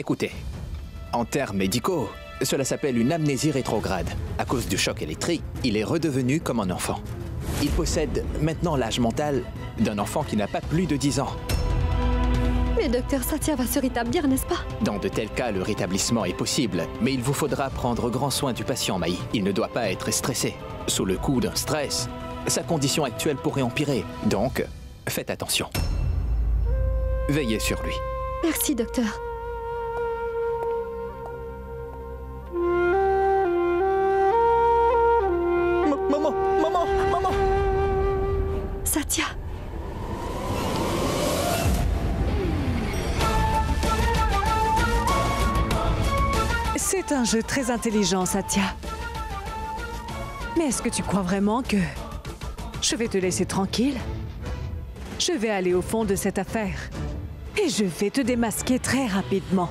Écoutez, en termes médicaux, cela s'appelle une amnésie rétrograde. À cause du choc électrique, il est redevenu comme un enfant. Il possède maintenant l'âge mental d'un enfant qui n'a pas plus de 10 ans. Mais docteur Satya va se rétablir, n'est-ce pas? Dans de tels cas, le rétablissement est possible, mais il vous faudra prendre grand soin du patient, Maï. Il ne doit pas être stressé. Sous le coup d'un stress, sa condition actuelle pourrait empirer. Donc, faites attention. Veillez sur lui. Merci, docteur. Maman! Satya. C'est un jeu très intelligent, Satya. Mais est-ce que tu crois vraiment que je vais te laisser tranquille? Je vais aller au fond de cette affaire et je vais te démasquer très rapidement.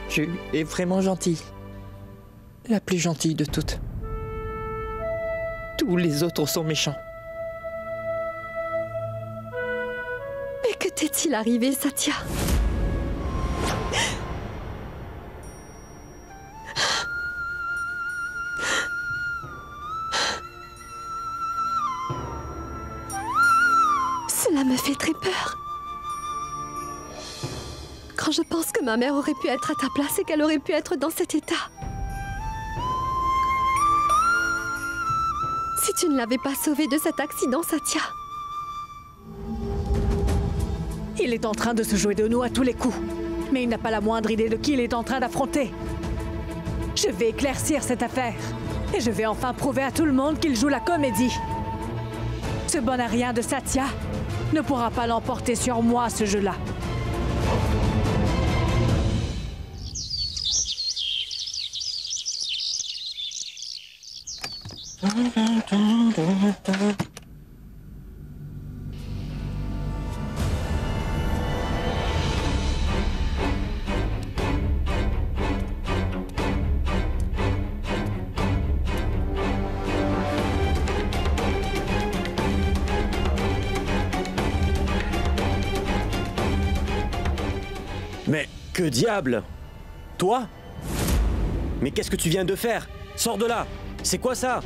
Tu es vraiment gentille. La plus gentille de toutes. Tous les autres sont méchants. Mais que t'est-il arrivé, Satya? Cela me fait très peur. Quand je pense que ma mère aurait pu être à ta place et qu'elle aurait pu être dans cet état. Si tu ne l'avais pas sauvée de cet accident, Satya. Il est en train de se jouer de nous à tous les coups. Mais il n'a pas la moindre idée de qui il est en train d'affronter. Je vais éclaircir cette affaire. Et je vais enfin prouver à tout le monde qu'il joue la comédie. Ce bon à rien de Satya ne pourra pas l'emporter sur moi, ce jeu-là. Mais que diable? Toi? Mais qu'est-ce que tu viens de faire? Sors de là! C'est quoi ça?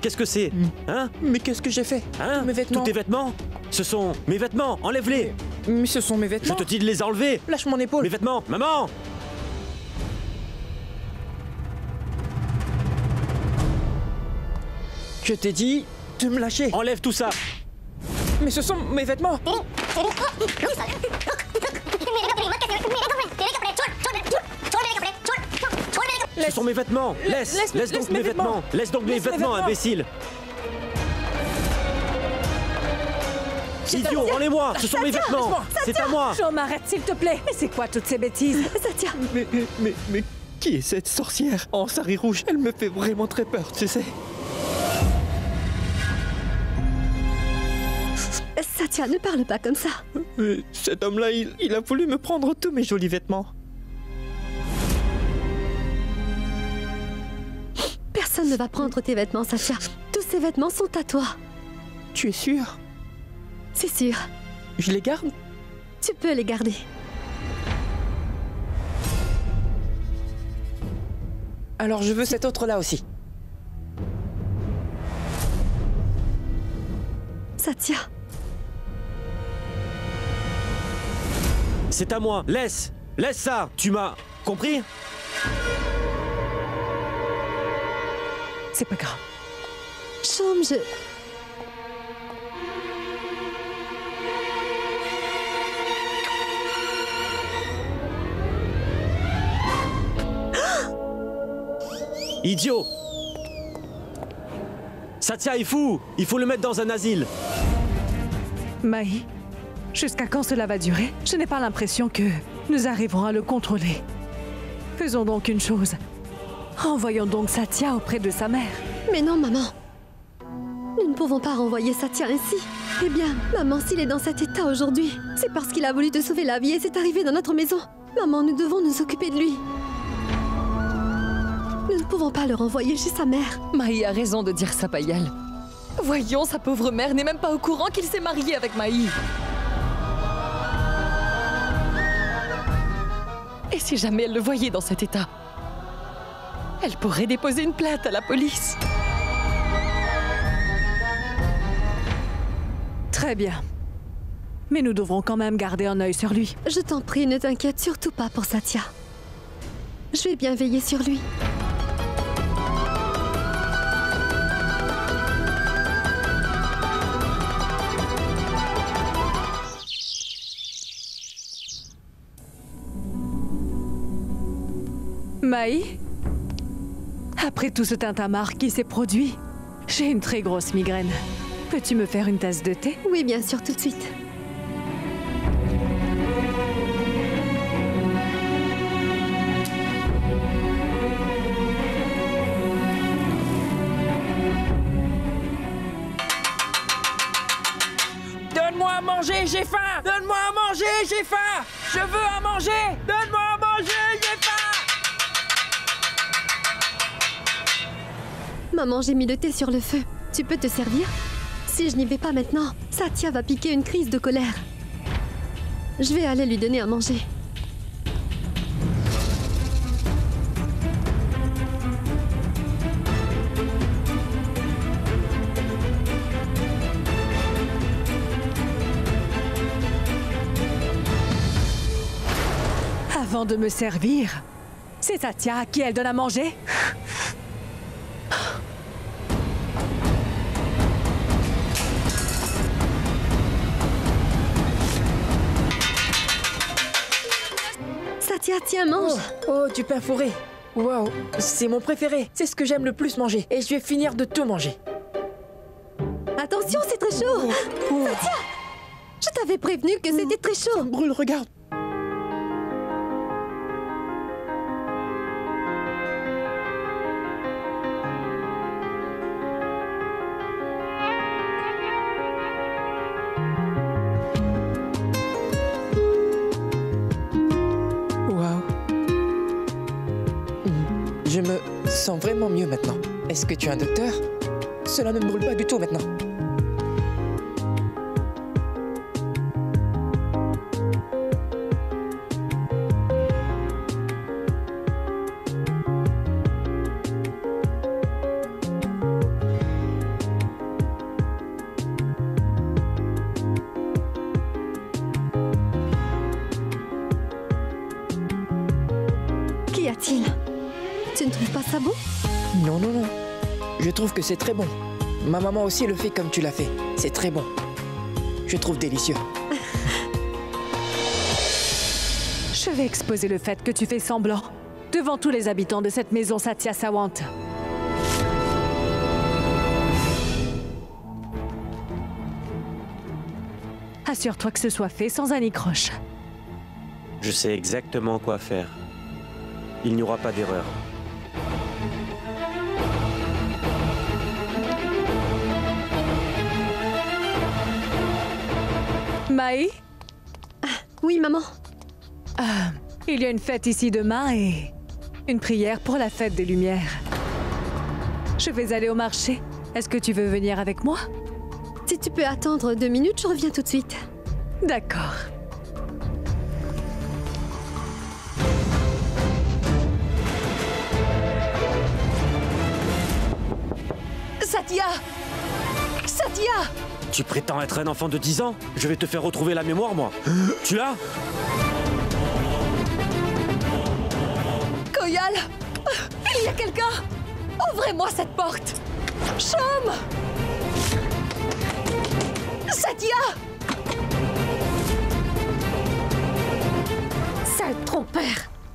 Qu'est-ce que c'est? Hein? Mais qu'est-ce que j'ai fait? Hein? Mes vêtements. Tous tes vêtements? Ce sont mes vêtements! Enlève-les! Mais ce sont mes Je vêtements. te dis de les enlever! Lâche mon épaule. Mes vêtements! Maman! Je t'ai dit de me lâcher. Enlève tout ça! Mais ce sont mes vêtements. Ce sont mes vêtements! Laisse donc mes vêtements! Laisse donc mes vêtements, imbécile! Idiot, rends-les-moi! Ce sont mes vêtements! C'est à moi! Jo, m'arrête, s'il te plaît! Mais c'est quoi toutes ces bêtises? Satya. Mais qui est cette sorcière en sari rouge? Elle me fait vraiment très peur, tu sais. Satya, ne parle pas comme ça. Cet homme-là, il a voulu me prendre tous mes jolis vêtements. Personne ne va prendre tes vêtements, Satya. Tous ces vêtements sont à toi. Tu es sûr? C'est sûr. Je les garde? Tu peux les garder. Alors je veux cet autre-là aussi. Satya. C'est à moi! Laisse! Laisse ça! Tu m'as compris? C'est pas grave. Chaume, je... Idiot! Satya est fou! Il faut le mettre dans un asile! Maï, jusqu'à quand cela va durer? Je n'ai pas l'impression que nous arriverons à le contrôler. Faisons donc une chose. Renvoyons donc Satya auprès de sa mère. Mais non, maman. Nous ne pouvons pas renvoyer Satya ainsi. Eh bien, maman, s'il est dans cet état aujourd'hui, c'est parce qu'il a voulu te sauver la vie et c'est arrivé dans notre maison. Maman, nous devons nous occuper de lui. Nous ne pouvons pas le renvoyer chez sa mère. Maï a raison de dire ça, Payal. Voyons, sa pauvre mère n'est même pas au courant qu'il s'est marié avec Maï. Et si jamais elle le voyait dans cet état, elle pourrait déposer une plainte à la police. Très bien. Mais nous devrons quand même garder un œil sur lui. Je t'en prie, ne t'inquiète surtout pas pour Satya. Je vais bien veiller sur lui. Maï, après tout ce tintamarre qui s'est produit, j'ai une très grosse migraine. Peux-tu me faire une tasse de thé? Oui, bien sûr, tout de suite. Donne-moi à manger, j'ai faim! Donne-moi à manger, j'ai faim! Je veux à manger! Donne-moi à manger, j'ai faim! Maman, j'ai mis le thé sur le feu. Tu peux te servir? Si je n'y vais pas maintenant, Satya va piquer une crise de colère. Je vais aller lui donner à manger. Avant de me servir, c'est Satya à qui elle donne à manger? Satya, tiens, mange. Oh, du pain fourré. Waouh, c'est mon préféré. C'est ce que j'aime le plus manger. Et je vais finir de tout manger. Attention, c'est très chaud. Satya, je t'avais prévenu que c'était très chaud. Brûle, regarde. Waouh. Je me sens vraiment mieux maintenant. Est-ce que tu es un docteur? Cela ne me brûle pas du tout maintenant. Qu'y a-t-il? Tu ne trouves pas ça bon? Non, non, non. Je trouve que c'est très bon. Ma maman aussi le fait comme tu l'as fait. C'est très bon. Je trouve délicieux. Je vais exposer le fait que tu fais semblant devant tous les habitants de cette maison Satya Sawant. Assure-toi que ce soit fait sans anicroche. Je sais exactement quoi faire. Il n'y aura pas d'erreur. Maï, Oui, maman. il y a une fête ici demain et une prière pour la fête des Lumières. Je vais aller au marché. Est-ce que tu veux venir avec moi? Si tu peux attendre 2 minutes, je reviens tout de suite. D'accord. Satya! Satya! Tu prétends être un enfant de 10 ans? Je vais te faire retrouver la mémoire, moi. Tu l'as? Koyal! Il y a quelqu'un! Ouvrez-moi cette porte! Chum! Satya! Sale trompeur!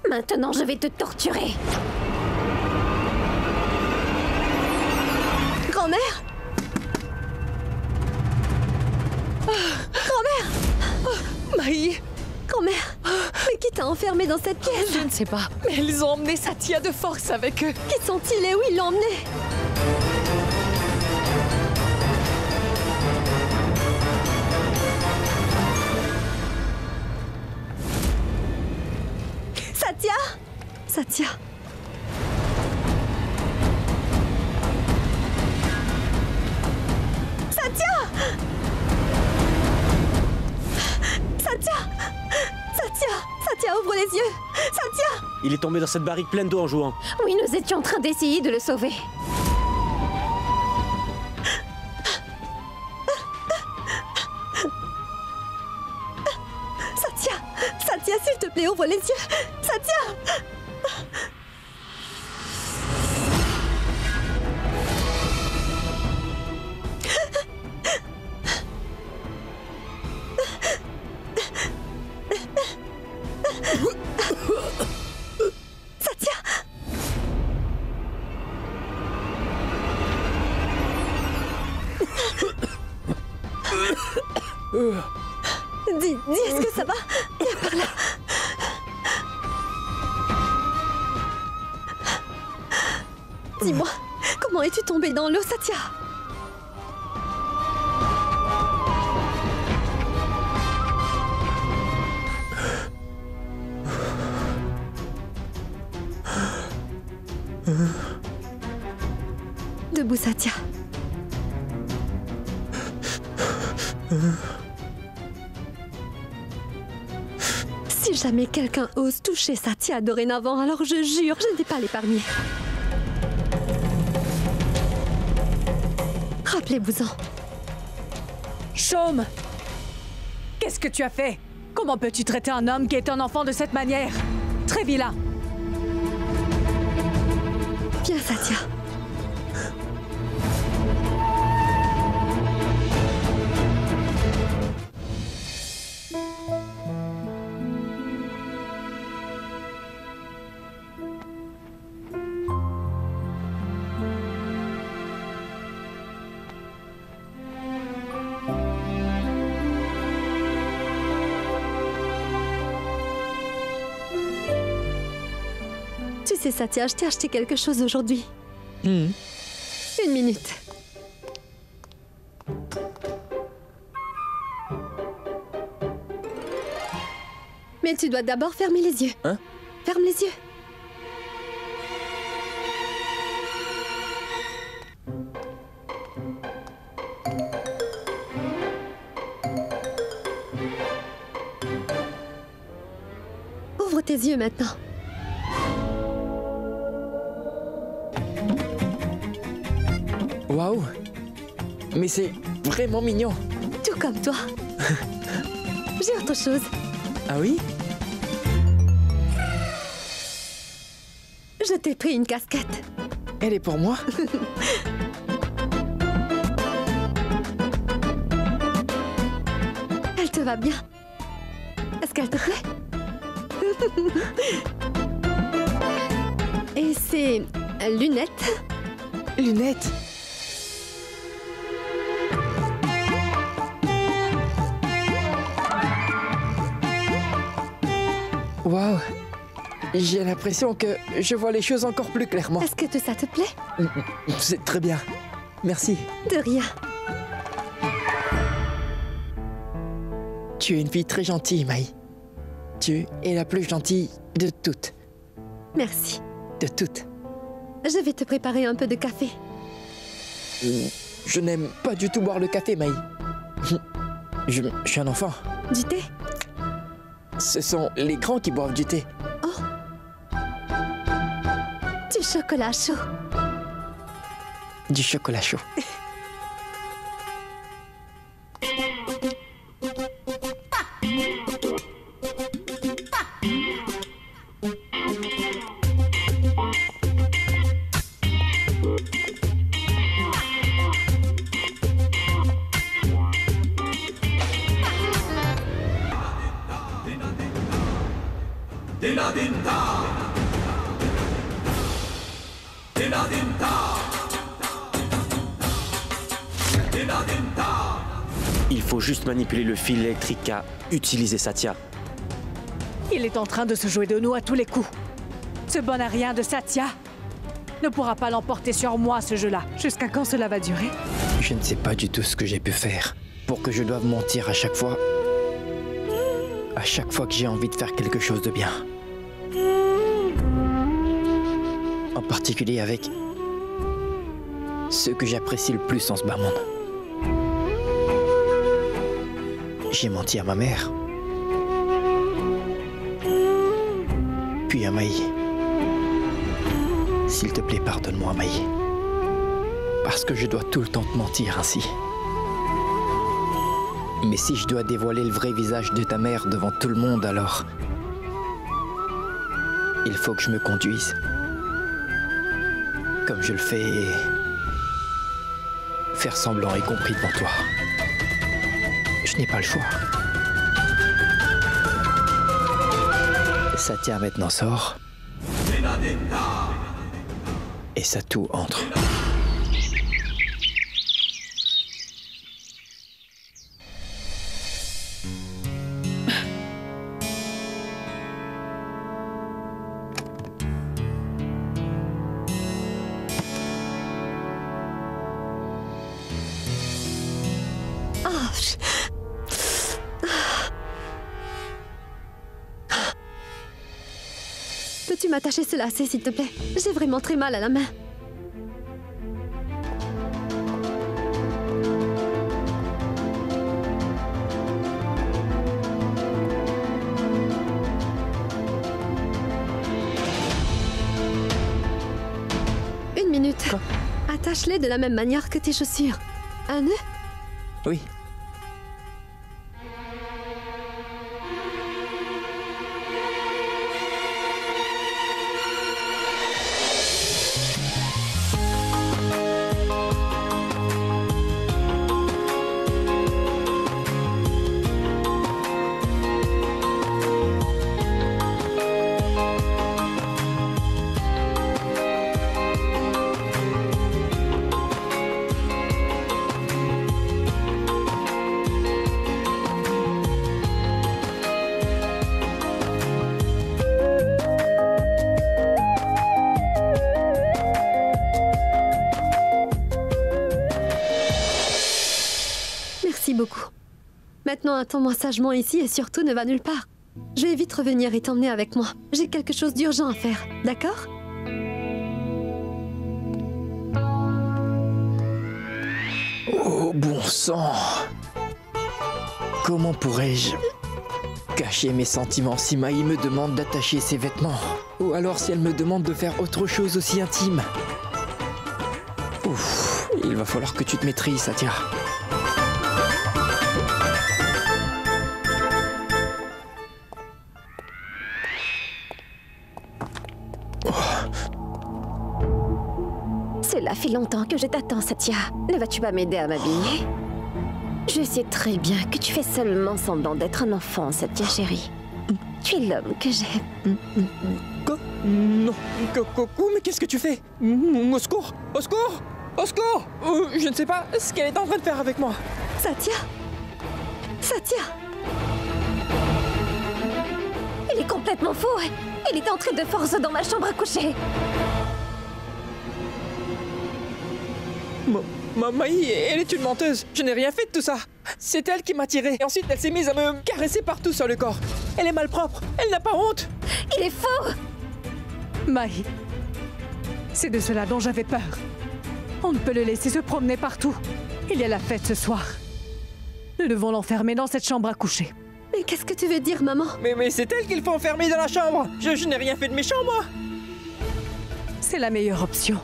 Maintenant, je vais te torturer. Grand-mère? Grand-mère! Maï! Grand-mère! Mais qui t'a enfermée dans cette pièce? Je ne sais pas, mais ils ont emmené Satya de force avec eux. Qui sont-ils et où ils l'ont emmenée? Satya. Satya! Satya! Satya! Satya, ouvre les yeux! Satya! Il est tombé dans cette barrique pleine d'eau en jouant. Oui, nous étions en train d'essayer de le sauver. Satya! Satya, s'il te plaît, ouvre les yeux! Satya! Satya! Dis, est-ce que ça va? Viens par là. Dis-moi, comment es-tu tombé dans l'eau, Satya? Debout, Satya. Si jamais quelqu'un ose toucher Satya dorénavant, alors je jure, je ne vais pas l'épargner. Rappelez-vous-en. Chaume! Qu'est-ce que tu as fait? Comment peux-tu traiter un homme qui est un enfant de cette manière? Très vilain! Viens, Satya. Tu sais, Satya, je t'ai acheté quelque chose aujourd'hui. Une minute. Mais tu dois d'abord fermer les yeux. Hein? Ferme les yeux. Ouvre tes yeux maintenant. Waouh! Mais c'est vraiment mignon. Tout comme toi. J'ai autre chose. Ah oui? Je t'ai pris une casquette. Elle est pour moi? Elle te va bien. Est-ce qu'elle te plaît? Et c'est lunettes. Lunettes? Waouh! J'ai l'impression que je vois les choses encore plus clairement. Est-ce que ça te plaît? C'est très bien. Merci. De rien. Tu es une fille très gentille, Maï. Tu es la plus gentille de toutes. Merci. De toutes. Je vais te préparer un peu de café. Je n'aime pas du tout boire le café, Maï. Je suis un enfant. Du thé? Ce sont les grands qui boivent du thé. Du chocolat chaud. Du chocolat chaud. Il faut juste manipuler le fil électrique qu'a utilisé Satya. Il est en train de se jouer de nous à tous les coups. Ce bon à rien de Satya ne pourra pas l'emporter sur moi, ce jeu-là. Jusqu'à quand cela va durer? Je ne sais pas du tout ce que j'ai pu faire pour que je doive mentir à chaque fois. À chaque fois que j'ai envie de faire quelque chose de bien. particulier avec ceux que j'apprécie le plus en ce bas monde. J'ai menti à ma mère, puis à Maï. S'il te plaît, pardonne-moi, Maï. Parce que je dois tout le temps te mentir ainsi. Mais si je dois dévoiler le vrai visage de ta mère devant tout le monde, alors il faut que je me conduise comme je le fais et faire semblant, y compris devant toi. Je n'ai pas le choix. Satya maintenant sort et Satu entre. Peux-tu m'attacher ce lacet, s'il te plaît? J'ai vraiment très mal à la main. Une minute. Quoi? Attache-les de la même manière que tes chaussures. Un nœud? Oui. Merci beaucoup. Maintenant, attends-moi sagement ici et surtout ne va nulle part. Je vais vite revenir et t'emmener avec moi. J'ai quelque chose d'urgent à faire, d'accord? Oh bon sang! Comment pourrais-je cacher mes sentiments si Maï me demande d'attacher ses vêtements? Ou alors si elle me demande de faire autre chose aussi intime? Ouf, il va falloir que tu te maîtrises, Satya. Cela fait longtemps que je t'attends, Satya. Ne vas-tu pas m'aider à m'habiller? Je sais très bien que tu fais seulement semblant d'être un enfant, Satya chérie. Tu es l'homme que j'aime. Quoi? Non. Coucou, mais qu'est-ce que tu fais? Au secours! Au secours! Au secours! Je ne sais pas ce qu'elle est en train de faire avec moi. Satya? Satya? Il est complètement fou. Il est entré de force dans ma chambre à coucher. Maï, elle est une menteuse. Je n'ai rien fait de tout ça. C'est elle qui m'a tiré. Et ensuite, elle s'est mise à me caresser partout sur le corps. Elle est malpropre. Elle n'a pas honte. Il est fou. Maï, c'est de cela dont j'avais peur. On ne peut le laisser se promener partout. Il y a la fête ce soir. Nous devons l'enfermer dans cette chambre à coucher. Mais qu'est-ce que tu veux dire, maman? Mais c'est elle qu'il faut enfermer dans la chambre. Je n'ai rien fait de méchant, moi. C'est la meilleure option.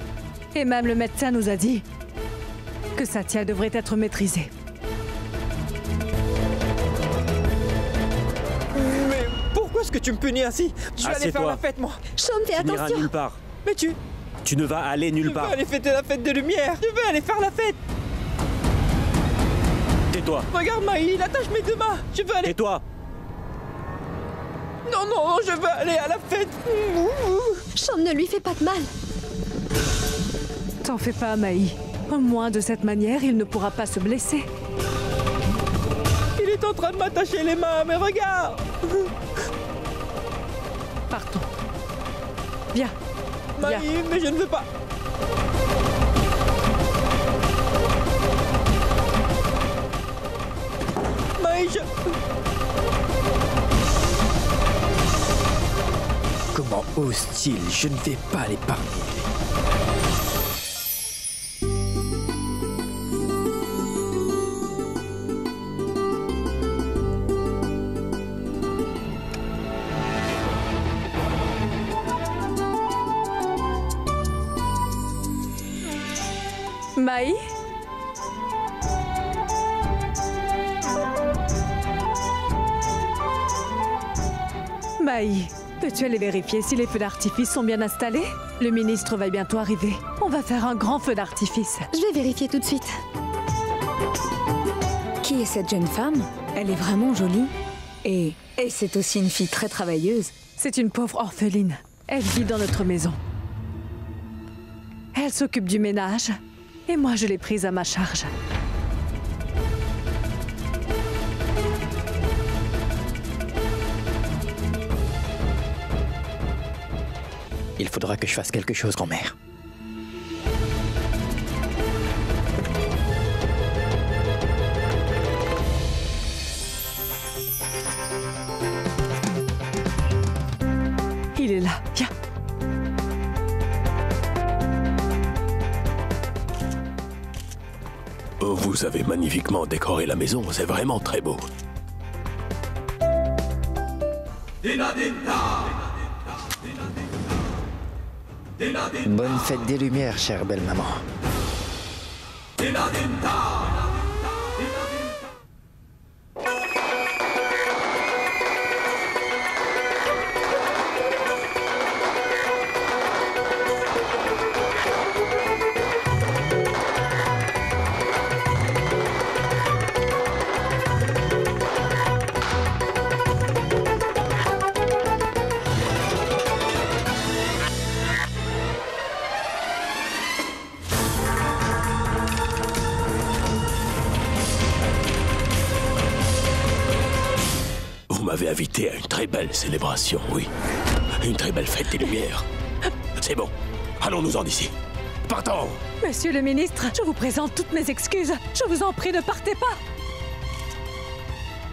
Et même le médecin nous a dit que Satya devrait être maîtrisée. Mais pourquoi est-ce que tu me punis ainsi? Je vais aller faire la fête, moi. Sean, fais Tu n'iras attention. nulle part. Mais tu Tu ne vas aller nulle veux part. aller fêter la fête des lumières. Je veux aller faire la fête. Tais-toi. Regarde, Maï, il attache mes deux mains. Je veux aller... Tais-toi. Non, non, je veux aller à la fête. Sean, ne lui fais pas de mal. T'en fais pas, Maï. Au moins, de cette manière, il ne pourra pas se blesser. Il est en train de m'attacher les mains, mais regarde. Partons. Viens. Maï, mais je ne veux pas. Maï, Comment ose-t-il? Je ne vais pas l'épargner. Maï? Maï, peux-tu aller vérifier si les feux d'artifice sont bien installés? Le ministre va bientôt arriver. On va faire un grand feu d'artifice. Je vais vérifier tout de suite. Qui est cette jeune femme? Elle est vraiment jolie. Et c'est aussi une fille très travailleuse. C'est une pauvre orpheline. Elle vit dans notre maison. Elle s'occupe du ménage. Et moi, je l'ai prise à ma charge. Il faudra que je fasse quelque chose, grand-mère. Il est là. Viens. Vous avez magnifiquement décoré la maison, c'est vraiment très beau. Bonne fête des Lumières, chère belle maman. Vous m'avez invité à une très belle célébration, oui. Une très belle fête des Lumières. C'est bon, allons-nous-en d'ici. Partons! Monsieur le ministre, je vous présente toutes mes excuses. Je vous en prie, ne partez pas.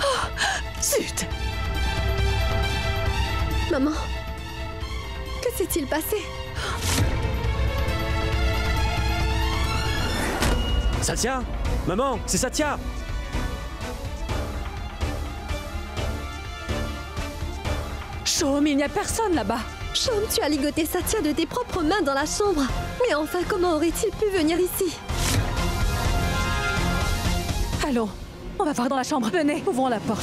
Oh, zut! Maman, que s'est-il passé? Satya? Maman, c'est Satya! Shom, il n'y a personne là-bas. Shom, tu as ligoté Satya de tes propres mains dans la chambre. Mais enfin, comment aurait-il pu venir ici? Allons, on va voir dans la chambre. Venez, ouvrons la porte.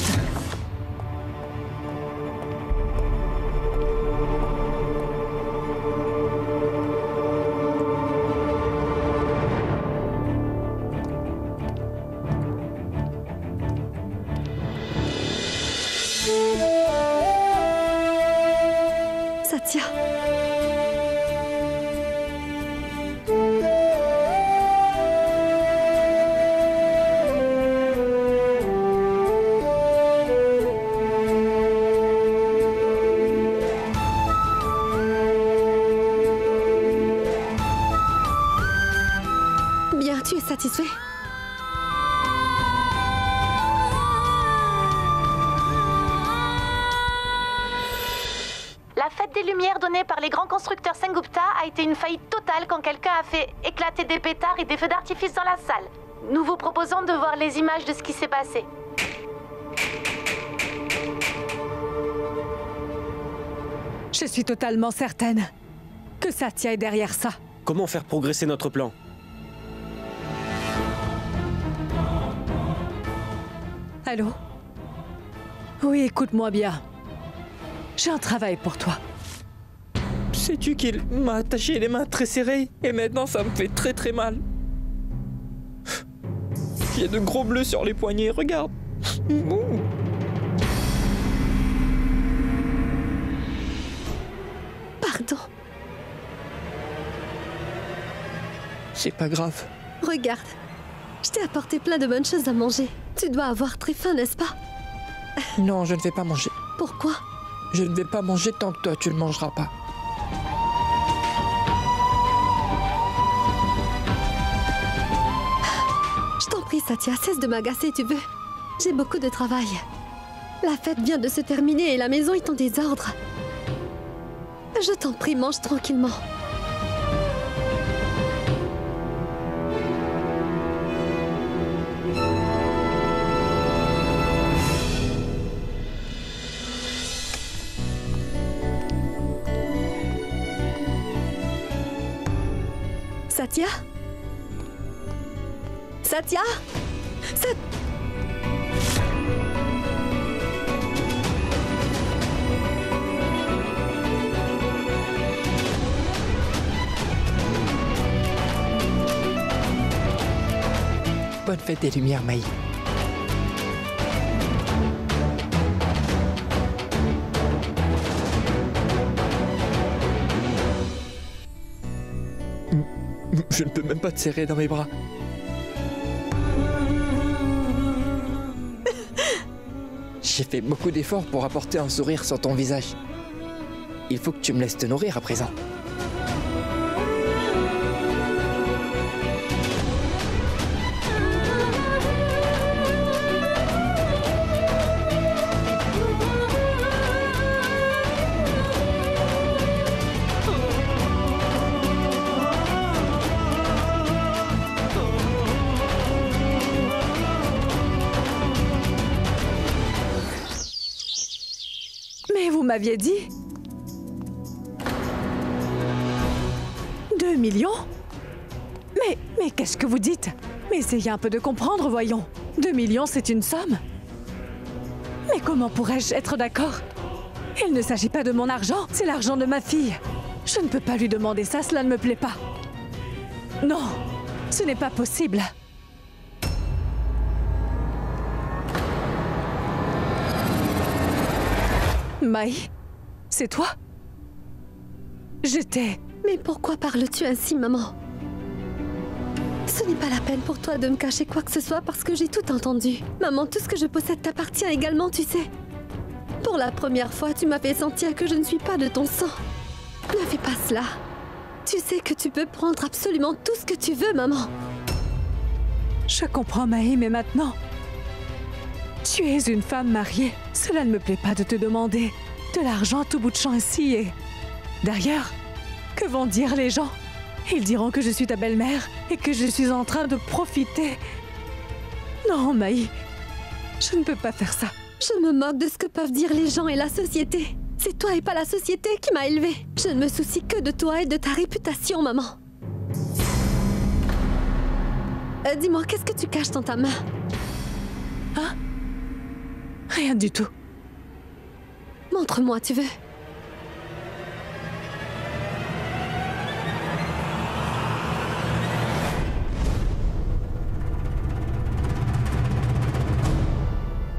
Satya. Bien, tu es satisfait? La fête des Lumières donnée par les grands constructeurs Sengupta a été une faillite totale quand quelqu'un a fait éclater des pétards et des feux d'artifice dans la salle. Nous vous proposons de voir les images de ce qui s'est passé. Je suis totalement certaine que Satya est derrière ça. Comment faire progresser notre plan? Allô? Oui, écoute-moi bien. J'ai un travail pour toi. Sais-tu qu'il m'a attaché les mains très serrées et maintenant ça me fait très très mal. J'ai de gros bleus sur les poignets, regarde. Pardon. C'est pas grave. Regarde, je t'ai apporté plein de bonnes choses à manger. Tu dois avoir très faim, n'est-ce pas? Non, je ne vais pas manger. Pourquoi? Je ne vais pas manger tant que toi, tu ne mangeras pas. Je t'en prie, Satya, cesse de m'agacer, tu veux. J'ai beaucoup de travail. La fête vient de se terminer et la maison est en désordre. Je t'en prie, mange tranquillement. Satya? Satya? Bonne fête des Lumières, Maï. Je ne peux même pas te serrer dans mes bras. J'ai fait beaucoup d'efforts pour apporter un sourire sur ton visage. Il faut que tu me laisses te nourrir à présent. Mais vous m'aviez dit 2 millions? Mais qu'est-ce que vous dites? Mais essayez un peu de comprendre, voyons. 2 millions, c'est une somme. Mais comment pourrais-je être d'accord? Il ne s'agit pas de mon argent, c'est l'argent de ma fille. Je ne peux pas lui demander ça, cela ne me plaît pas. Non, ce n'est pas possible. Maï, c'est toi? J'étais... Mais pourquoi parles-tu ainsi, maman? Ce n'est pas la peine pour toi de me cacher quoi que ce soit parce que j'ai tout entendu. Maman, tout ce que je possède t'appartient également, tu sais. Pour la première fois, tu m'as fait sentir que je ne suis pas de ton sang. Ne fais pas cela. Tu sais que tu peux prendre absolument tout ce que tu veux, maman. Je comprends, Maï, mais maintenant... Tu es une femme mariée. Cela ne me plaît pas de te demander de l'argent à tout bout de champ ici et... D'ailleurs, que vont dire les gens? Ils diront que je suis ta belle-mère et que je suis en train de profiter. Non, Maï, je ne peux pas faire ça. Je me moque de ce que peuvent dire les gens et la société. C'est toi et pas la société qui m'a élevée. Je ne me soucie que de toi et de ta réputation, maman. Dis-moi, qu'est-ce que tu caches dans ta main? Hein? Rien du tout. Montre-moi, tu veux?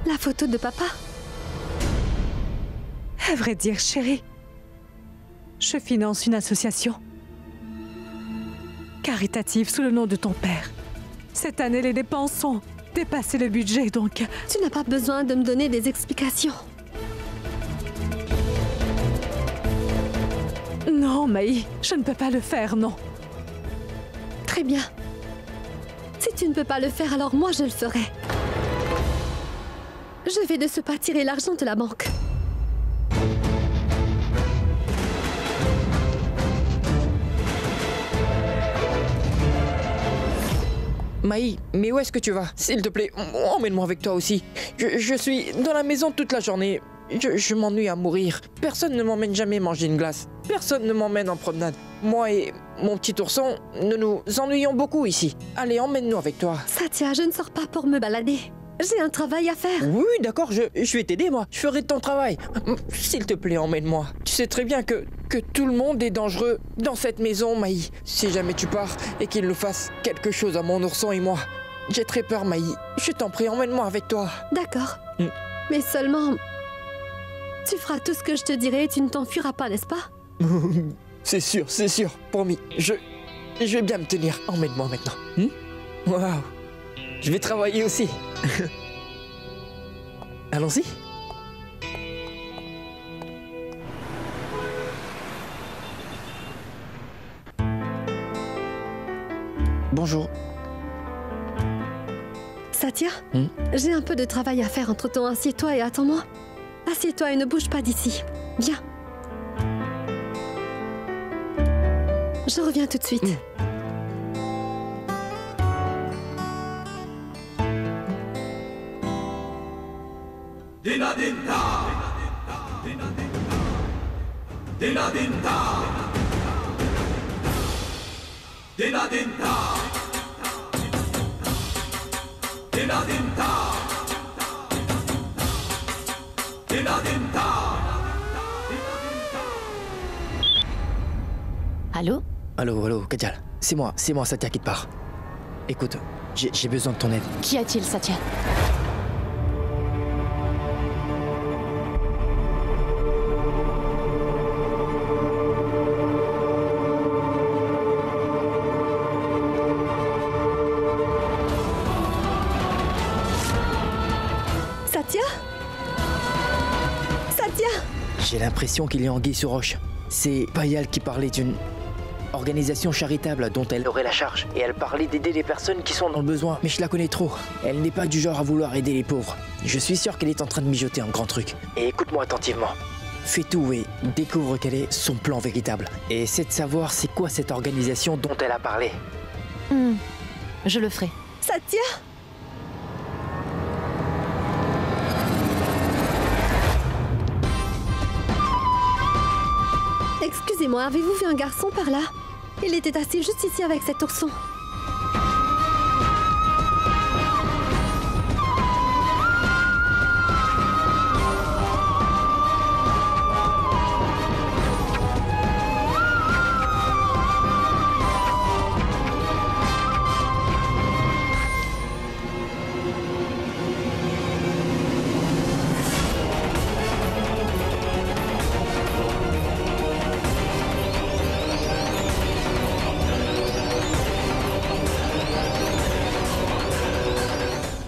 La photo de papa? À vrai dire, chérie, je finance une association caritative sous le nom de ton père. Cette année, les dépenses ont dépassé le budget, donc... Tu n'as pas besoin de me donner des explications. Non, Maï, je ne peux pas le faire, non. Très bien. Si tu ne peux pas le faire, alors moi je le ferai. Je vais de ce pas tirer l'argent de la banque. Maï, mais où est-ce que tu vas? S'il te plaît, emmène-moi avec toi aussi. Je suis dans la maison toute la journée. Je m'ennuie à mourir. Personne ne m'emmène jamais manger une glace. Personne ne m'emmène en promenade. Moi et mon petit ourson, nous nous ennuyons beaucoup ici. Allez, emmène-nous avec toi. Satya, je ne sors pas pour me balader. J'ai un travail à faire. Oui, d'accord, je vais t'aider, moi. Je ferai ton travail. S'il te plaît, emmène-moi. Tu sais très bien que tout le monde est dangereux dans cette maison, Maï. Si jamais tu pars et qu'il nous fasse quelque chose à mon ourson et moi, j'ai très peur, Maï. Je t'en prie, emmène-moi avec toi. D'accord. Mais seulement... Tu feras tout ce que je te dirai et tu ne t'enfuiras pas, n'est-ce pas? C'est sûr, promis. Je vais bien me tenir. Emmène-moi maintenant. Waouh. Je vais travailler aussi. Allons-y. Bonjour. Satya, j'ai un peu de travail à faire entre-temps. Assieds-toi et attends-moi. Assieds-toi et ne bouge pas d'ici. Viens. Je reviens tout de suite. Allô? Allô, Kajal. C'est moi, Satya qui te parle. Écoute, j'ai besoin de ton aide. Qu'y a-t-il, Satya? Satya? Satya? J'ai l'impression qu'il y a anguille sur roche. C'est Payal qui parlait d'une organisation charitable dont elle aurait la charge. Et elle parlait d'aider les personnes qui sont dans le besoin. Mais je la connais trop. Elle n'est pas du genre à vouloir aider les pauvres. Je suis sûr qu'elle est en train de mijoter un grand truc. Et écoute-moi attentivement. Fais tout et découvre quel est son plan véritable. Et essaie de savoir c'est quoi cette organisation dont elle a parlé. Je le ferai. Satya? Excusez-moi, avez-vous vu un garçon par là? Il était assis juste ici avec cet ourson.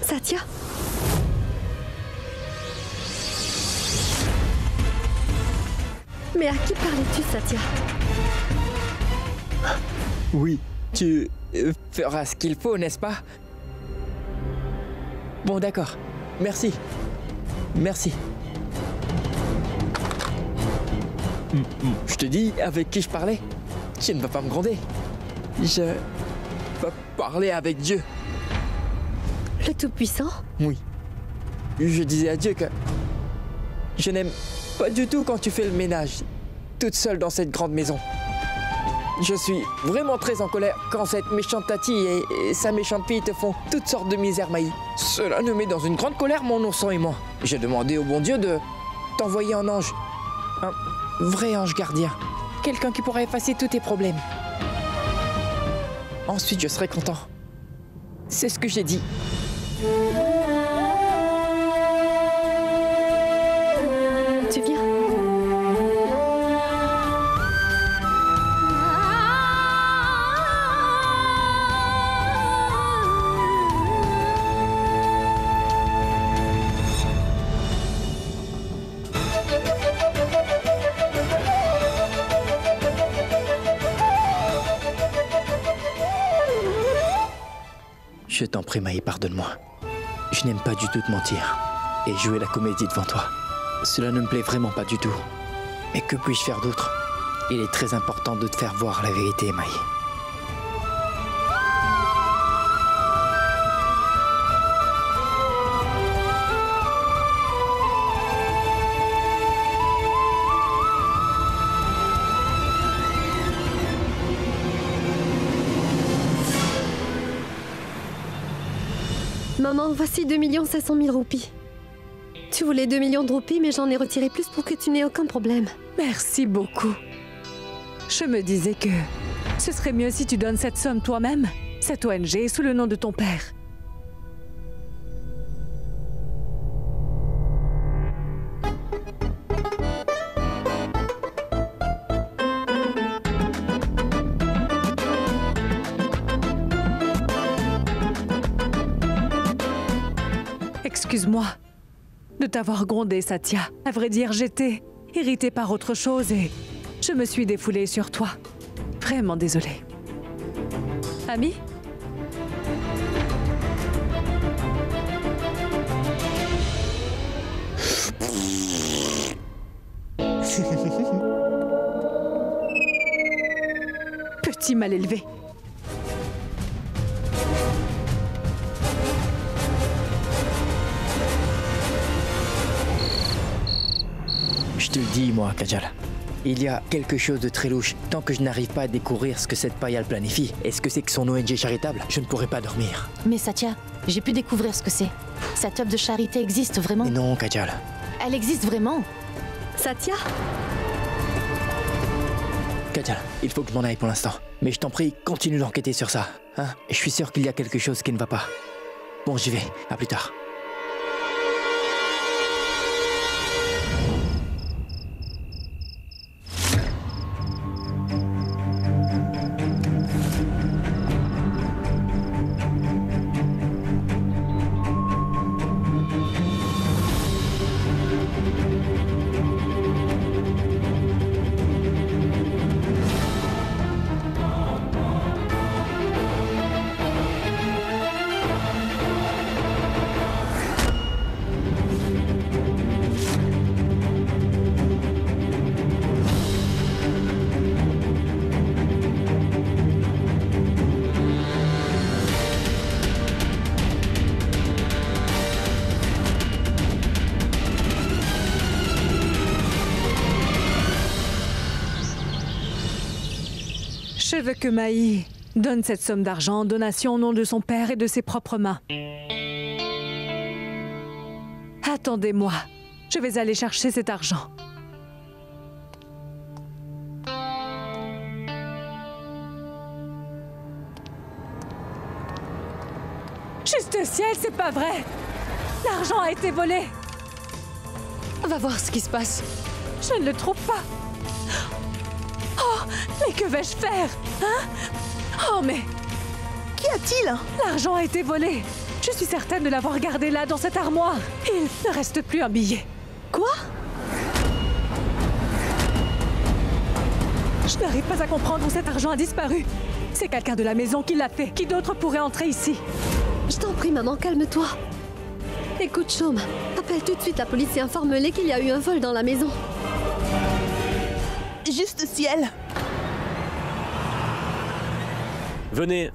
Satya? Mais à qui parlais-tu, Satya? Oui, tu feras ce qu'il faut, n'est-ce pas? Bon, d'accord. Merci. Je te dis avec qui je parlais. Tu ne vas pas me gronder. Je vais parler avec Dieu. Le Tout-Puissant? Oui. Je disais à Dieu que je n'aime pas du tout quand tu fais le ménage, toute seule dans cette grande maison. Je suis vraiment très en colère quand cette méchante Tati et sa méchante fille te font toutes sortes de misères, Maï. Cela nous met dans une grande colère, mon ourson et moi. J'ai demandé au bon Dieu de t'envoyer un ange. Un vrai ange gardien. Quelqu'un qui pourra effacer tous tes problèmes. Ensuite, je serai content. C'est ce que j'ai dit. Tu viens? Je t'en prie, Maï, pardonne-moi. Je n'aime pas du tout te mentir et jouer la comédie devant toi. Cela ne me plaît vraiment pas du tout. Mais que puis-je faire d'autre? Il est très important de te faire voir la vérité, Maï. Maman, voici 2 500 000 roupies. Tu voulais 2 millions de roupies, mais j'en ai retiré plus pour que tu n'aies aucun problème. Merci beaucoup. Je me disais que ce serait mieux si tu donnes cette somme toi-même. Cette ONG est sous le nom de ton père. Excuse-moi de t'avoir grondé, Satya. À vrai dire, j'étais irritée par autre chose et je me suis défoulée sur toi. Vraiment désolée. Ami? Petit mal élevé. Je te le dis, moi, Kajal. Il y a quelque chose de très louche. Tant que je n'arrive pas à découvrir ce que cette païale planifie et ce que c'est que son ONG charitable, je ne pourrai pas dormir. Mais Satya, j'ai pu découvrir ce que c'est. Cette œuvre de charité existe vraiment. Mais non, Kajal. Elle existe vraiment. Satya? Kajal, il faut que je m'en aille pour l'instant. Mais je t'en prie, continue d'enquêter sur ça. Hein? Je suis sûr qu'il y a quelque chose qui ne va pas. Bon, j'y vais. À plus tard. Je veux que Maï donne cette somme d'argent en donation au nom de son père et de ses propres mains. Attendez-moi. Je vais aller chercher cet argent. Juste ciel, c'est pas vrai! L'argent a été volé! Va voir ce qui se passe. Je ne le trouve pas! Oh, mais que vais-je faire? Hein? Oh, mais... Qu'y a-t-il? L'argent a été volé! Je suis certaine de l'avoir gardé là, dans cette armoire! Il ne reste plus un billet. Quoi? Je n'arrive pas à comprendre où cet argent a disparu. C'est quelqu'un de la maison qui l'a fait. Qui d'autre pourrait entrer ici? Je t'en prie, maman, calme-toi. Écoute, Chaume, appelle tout de suite la police et informe-les qu'il y a eu un vol dans la maison. Juste ciel. Venez.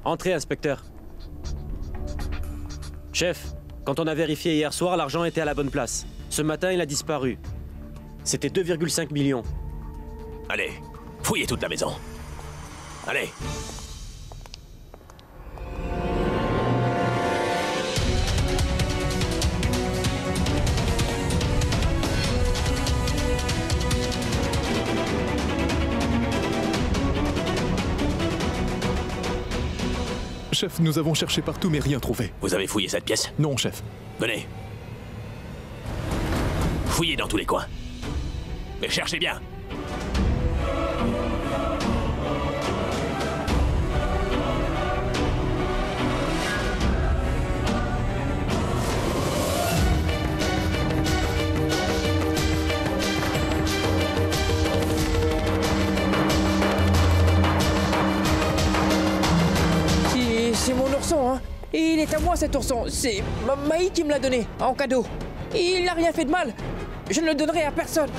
Entrez, inspecteur. Chef, quand on a vérifié hier soir, l'argent était à la bonne place. Ce matin, il a disparu. C'était 2,5 millions. Allez, fouillez toute la maison. Allez. Chef, nous avons cherché partout mais rien trouvé. Vous avez fouillé cette pièce? Non, chef. Venez. Fouillez dans tous les coins. Mais cherchez bien. C'est mon ourson, hein. Et il est à moi, cet ourson. C'est Maï qui me l'a donné, en cadeau. Il n'a rien fait de mal. Je ne le donnerai à personne.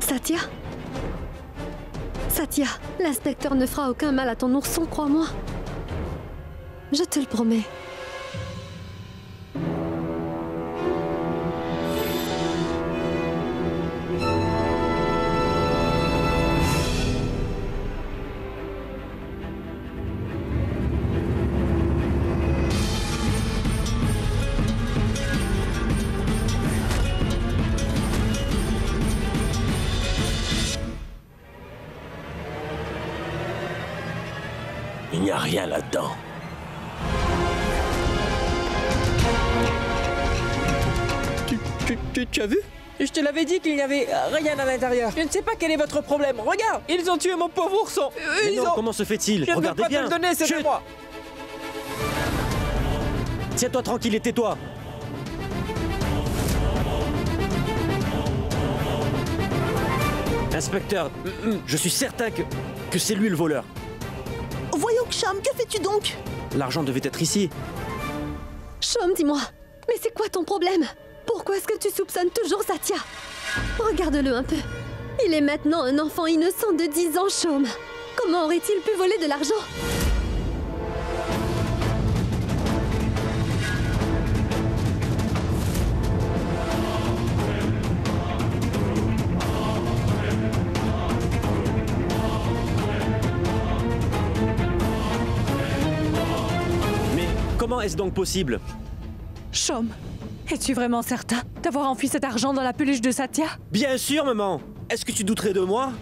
Satya? Satya, l'inspecteur ne fera aucun mal à ton ourson, crois-moi. Je te le promets. Il n'y a rien là-dedans. Tu as vu? Je te l'avais dit qu'il n'y avait rien à l'intérieur. Je ne sais pas quel est votre problème. Regarde, ils ont tué mon pauvre ourson. Mais non, comment se fait-il? Je ne peux pas te le donner, c'est moi. Tiens-toi tranquille et tais-toi. Inspecteur, je suis certain que c'est lui le voleur. Voyons, Ksham, que fais-tu donc? L'argent devait être ici. Chaume, dis-moi, mais c'est quoi ton problème? Pourquoi est-ce que tu soupçonnes toujours Satya? Regarde-le un peu. Il est maintenant un enfant innocent de 10 ans, Chaume. Comment aurait-il pu voler de l'argent? Mais comment est-ce donc possible? Chaume, es-tu vraiment certain d'avoir enfui cet argent dans la peluche de Satya? Bien sûr, maman. Est-ce que tu douterais de moi?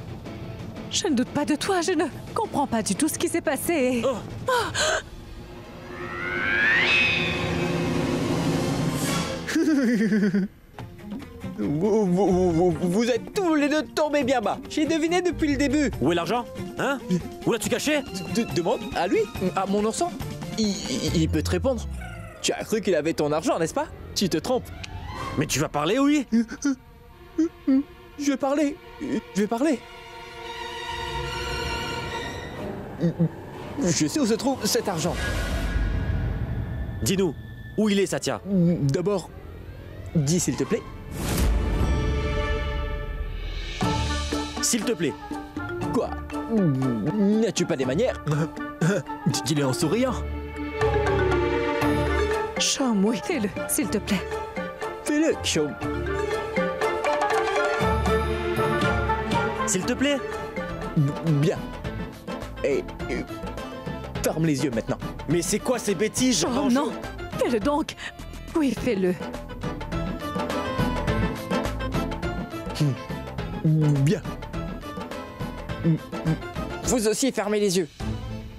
Je ne doute pas de toi, je ne comprends pas du tout ce qui s'est passé. Oh. Vous êtes tous les deux tombés bien bas. J'ai deviné depuis le début. Où est l'argent? Hein? Où l'as-tu caché? Demande à lui, à mon ourson. Il peut te répondre. Tu as cru qu'il avait ton argent, n'est-ce pas? Tu te trompes. Mais tu vas parler, oui? Je vais parler. Je vais parler. Je sais où se trouve cet argent. Dis-nous, où il est, Satya? D'abord, dis s'il te plaît. S'il te plaît. Quoi? N'as-tu pas des manières? Dis-le en souriant. Chaume, oui, fais-le, s'il te plaît. Fais-le, Chaume. S'il te plaît. Bien. Et ferme les yeux maintenant. Mais c'est quoi ces bêtises? Oh non, fais-le donc. Oui, fais-le. Bien. Vous aussi, fermez les yeux.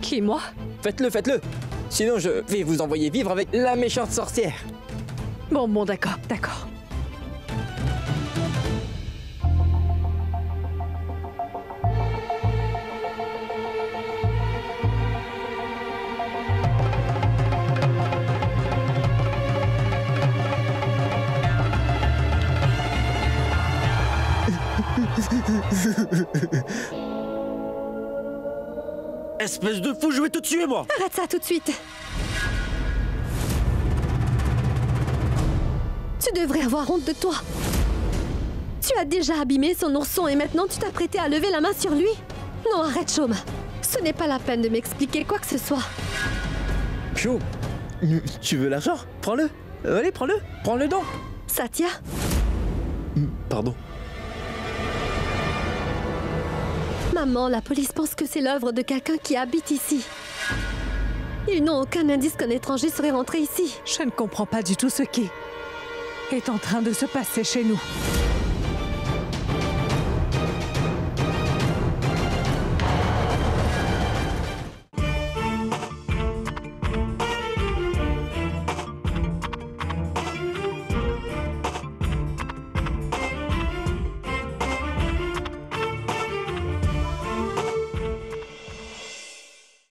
Qui, moi? Faites-le, faites-le. Sinon, je vais vous envoyer vivre avec la méchante sorcière. Bon, d'accord, d'accord. Espèce de fou, je vais te tuer, moi! Arrête ça tout de suite. Tu devrais avoir honte de toi. Tu as déjà abîmé son ourson et maintenant tu t'apprêtais à lever la main sur lui? Non, arrête, Chaume. Ce n'est pas la peine de m'expliquer quoi que ce soit. Chaume, tu veux l'argent? Prends-le. Allez, prends-le. Prends-le donc. Satya? Pardon. Maman, la police pense que c'est l'œuvre de quelqu'un qui habite ici. Ils n'ont aucun indice qu'un étranger serait rentré ici. Je ne comprends pas du tout ce qui est en train de se passer chez nous.